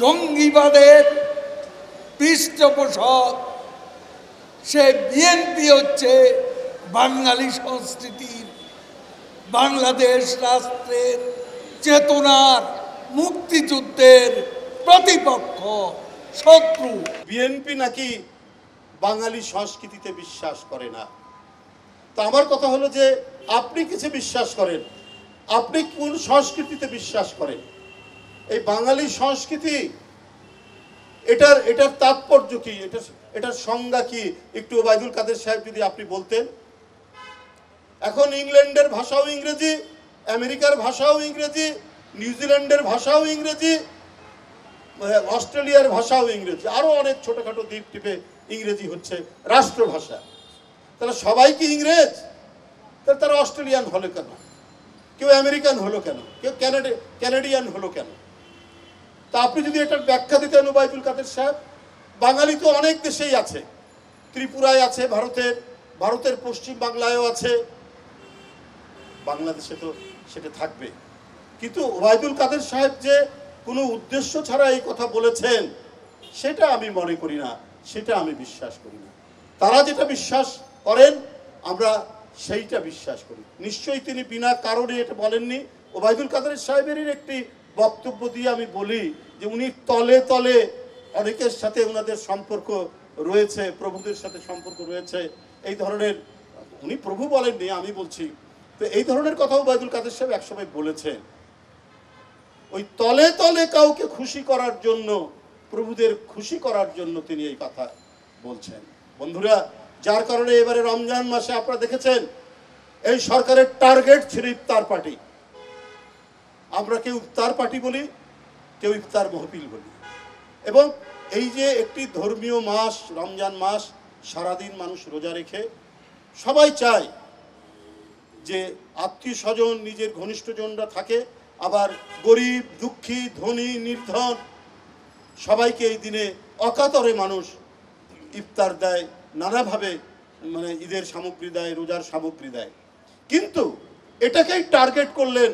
জঙ্গিবাদের পৃষ্ঠপোষক। সে বিএনপি হচ্ছে বাঙালি সংস্কৃতির, বাংলাদেশ রাষ্ট্রের চেতনার, মুক্তিযুদ্ধের প্রতিপক্ষ, শত্রু। বিএনপি নাকি বাঙালি সংস্কৃতিতে বিশ্বাস করে না। তা আমার কথা হলো যে আপনি কিছু বিশ্বাস করেন, আপনি কোন সংস্কৃতিতে বিশ্বাস করেন? এই বাঙালি সংস্কৃতি, এটার তাৎপর্য কি, এটার সংজ্ঞা কি? একটু ওবায়দুল কাদের সাহেব যদি আপনি বলতেন। এখন ইংল্যান্ডের ভাষাও ইংরেজি, আমেরিকার ভাষাও ইংরেজি, নিউজিল্যান্ডের ভাষাও ইংরেজি, অস্ট্রেলিয়ার ভাষাও ইংরেজি, আরো অনেক ছোটখাটো দ্বীপ টিপে ইংরেজি হচ্ছে রাষ্ট্রভাষা। তাহলে সবাই কি ইংরেজ? তাহলে তারা অস্ট্রেলিয়ান হলো কেন? কেউ আমেরিকান হলো কেন? কেউ ক্যানাডিয়ান হলো কেন? তা আপনি যদি এটার ব্যাখ্যা দিতেন ওবায়দুল কাদের সাহেব। বাঙালি তো অনেক দেশেই আছে, ত্রিপুরায় আছে, ভারতের পশ্চিম বাংলায়ও আছে, বাংলাদেশে তো সেটা থাকবে। কিন্তু ওবায়দুল কাদের সাহেব যে কোনো উদ্দেশ্য ছাড়া এই কথা বলেছেন সেটা আমি মনে করি না, সেটা আমি বিশ্বাস করি না। তারা যেটা বিশ্বাস করেন আমরা সেইটা বিশ্বাস করি। নিশ্চয়ই তিনি বিনা কারণে এটা বলেননি। ওবায়দুল কাদের সাহেবের একটি বক্তব্য দিয়ে আমি বলি যে উনি তলে তলে অনেকের সাথে ওনাদের সম্পর্ক রয়েছে, প্রভুদের সাথে সম্পর্ক রয়েছে, এই ধরনের, উনি প্রভু বলেননি, আমি বলছি। তো এই ধরনের কথা ওবায়দুল কাদের সাহেব একসময় বলেছেন। ওই তলে তলে কাউকে খুশি করার জন্য, প্রভুদের খুশি করার জন্য তিনি এই কথা বলছেন। বন্ধুরা, যার কারণে এবারে রমজান মাসে আপনারা দেখেছেন এই সরকারের টার্গেট ছিল ইফতার পার্টি। আমরা কেউ ইফতার পার্টি বলি, কেউ ইফতার মাহফিল বলি। এবং এই যে একটি ধর্মীয় মাস রমজান মাস, সারাদিন মানুষ রোজা রেখে সবাই চায় যে আত্মীয় স্বজন, নিজের ঘনিষ্ঠজনরা থাকে, আবার গরিব, দুঃখী, ধনী, নির্ধন সবাইকে এই দিনে অকাতরে মানুষ ইফতার দেয়, নানাভাবে মানে ঈদের সামগ্রী দেয়, রোজার সামগ্রী দেয়। কিন্তু এটাকেই টার্গেট করলেন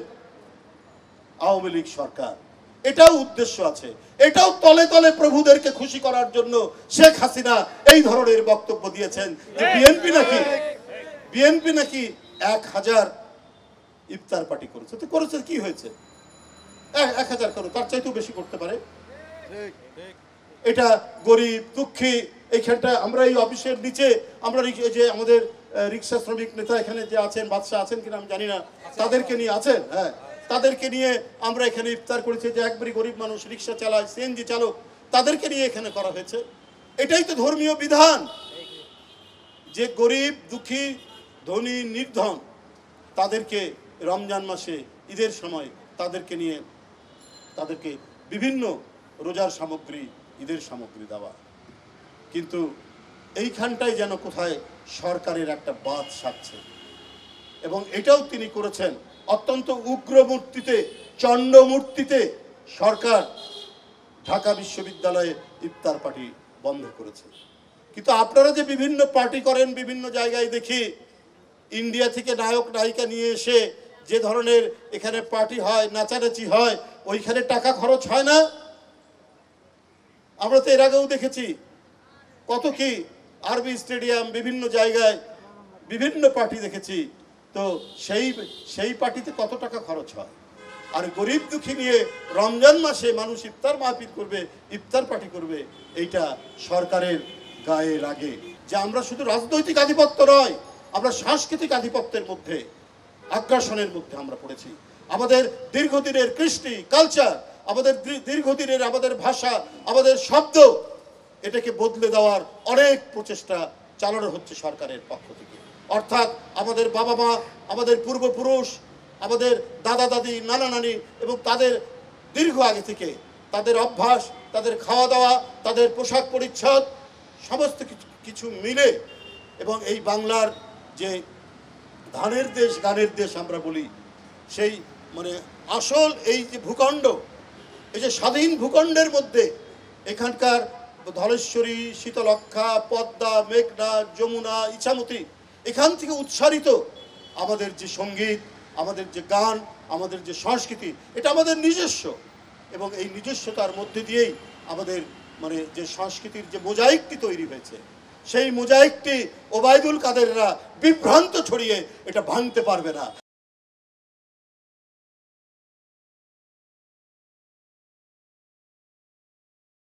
আওয়ামী লীগ সরকার। এটাও উদ্দেশ্য আছে, এটাও তলে তলে প্রভুদেরকে খুশি করার জন্য শেখ হাসিনা এই ধরনের বক্তব্য দিয়েছেন যে বিএনপি নাকি 1000 ইফতার পার্টি করেছে। তো করেছে, কি হয়েছে? 1000 করো, তার চাইতেও বেশি করতে পারে। এটা গরিব, দুঃখী, এইখানটা আমরা এই অফিসের নিচে আমরা যে আমাদের রিক্সা শ্রমিক নেতা এখানে যে আছেন, বাদশা আছেন কিনা আমি জানি না, তাদেরকে নিয়ে আছেন, হ্যাঁ, তাদেরকে নিয়ে আমরা এখানে ইফতার করেছি। যে একবারই গরিব মানুষ, রিক্সা চালায়, সিএনজি চালক, তাদেরকে নিয়ে এখানে করা হয়েছে। এটাই তো ধর্মীয় বিধান যে গরিব, দুঃখী, ধনী, নির্ধন তাদেরকে রমজান মাসে ঈদের সময় তাদেরকে নিয়ে তাদেরকে বিভিন্ন রোজার সামগ্রী, ঈদের সামগ্রী দেওয়া। কিন্তু এইখানটাই যেন কোথায় সরকারের একটা বাদ সাজছে। এবং এটাও তিনি করেছেন অত্যন্ত উগ্র মূর্তিতে, চণ্ড মূর্তিতে। সরকার ঢাকা বিশ্ববিদ্যালয়ে ইফতার পার্টি বন্ধ করেছে। কিন্তু আপনারা যে বিভিন্ন পার্টি করেন, বিভিন্ন জায়গায় দেখি ইন্ডিয়া থেকে নায়ক নায়িকা নিয়ে এসে যে ধরনের এখানে পার্টি হয়, নাচানাচি হয়, ওইখানে টাকা খরচ হয় না? আমরা তো এর আগেও দেখেছি কত কি, আরবি স্টেডিয়াম, বিভিন্ন জায়গায় বিভিন্ন পার্টি দেখেছি। তো সেই পার্টিতে কত টাকা খরচ হয়? আর গরিব দুঃখী নিয়ে রমজান মাসে মানুষ ইফতার মাহফিল করবে, ইফতার পার্টি করবে, এইটা সরকারের গায়ে লাগে। যে আমরা শুধু রাজনৈতিক আধিপত্য নয়, আমরা সাংস্কৃতিক আধিপত্যের মধ্যে, আগ্রাসনের মধ্যে আমরা পড়েছি। আমাদের দীর্ঘদিনের কৃষ্টি, কালচার, আমাদের দীর্ঘদিনের আমাদের ভাষা, আমাদের শব্দ, এটাকে বদলে দেওয়ার অনেক প্রচেষ্টা চালানো হচ্ছে সরকারের পক্ষ থেকে। অর্থাৎ আমাদের বাবা মা, আমাদের পূর্বপুরুষ, আমাদের দাদা দাদি, নানা নানি এবং তাদের দীর্ঘ আগে থেকে তাদের অভ্যাস, তাদের খাওয়া দাওয়া, তাদের পোশাক পরিচ্ছদ সমস্ত কিছু মিলে, এবং এই বাংলার যে ধানের দেশ, গানের দেশ আমরা বলি, সেই মানে আসল এই যে ভূখণ্ড, এই যে স্বাধীন ভূখণ্ডের মধ্যে এখানকার ধলেশ্বরী, শীতলক্ষা, পদ্মা, মেঘনা, যমুনা, ইছামতি, এখান থেকে উৎসারিত আমাদের যে সঙ্গীত, আমাদের যে গান, আমাদের যে সংস্কৃতি, এটা আমাদের নিজস্ব। এবং এই নিজস্বতার মধ্যে দিয়েই আমাদের মানে যে সংস্কৃতির যে মোজাইকটি তৈরি হয়েছে, সেই মোজাইকটি ওবায়দুল কাদেররা বিভ্রান্ত ছড়িয়ে এটা ভাঙতে পারবে না।